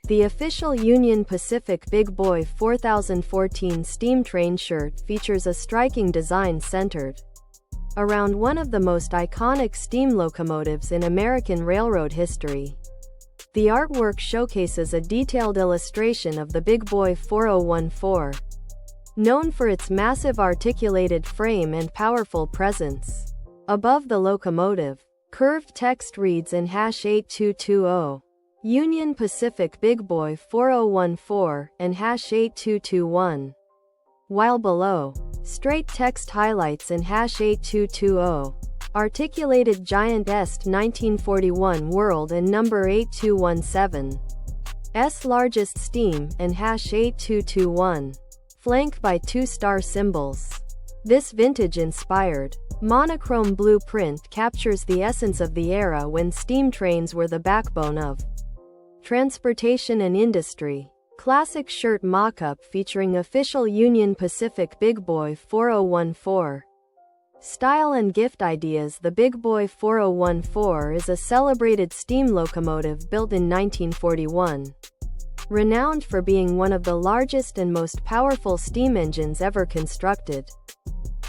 The official Union Pacific Big Boy 4014 steam train shirt features a striking design centered around one of the most iconic steam locomotives in American railroad history. The artwork showcases a detailed illustration of the Big Boy 4014, known for its massive articulated frame and powerful presence. Above the locomotive, curved text reads in #8220, Union Pacific Big Boy 4014 and #8221. While below, straight text highlights in #8220, articulated giant Est 1941 World and number 8217. S largest steam and #8221. Flanked by two star symbols. This vintage-inspired, monochrome blueprint captures the essence of the era when steam trains were the backbone of transportation and industry. Classic shirt mock-up featuring official Union Pacific Big Boy 4014. Style and gift ideas. The Big Boy 4014 is a celebrated steam locomotive built in 1941. Renowned for being one of the largest and most powerful steam engines ever constructed.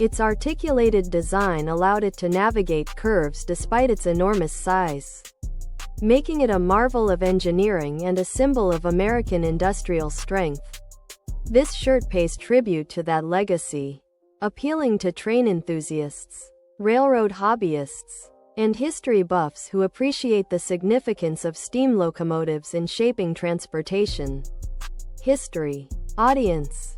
Its articulated design allowed it to navigate curves despite its enormous size, making it a marvel of engineering and a symbol of American industrial strength. This shirt pays tribute to that legacy, appealing to train enthusiasts, railroad hobbyists, and history buffs who appreciate the significance of steam locomotives in shaping transportation history. Audience.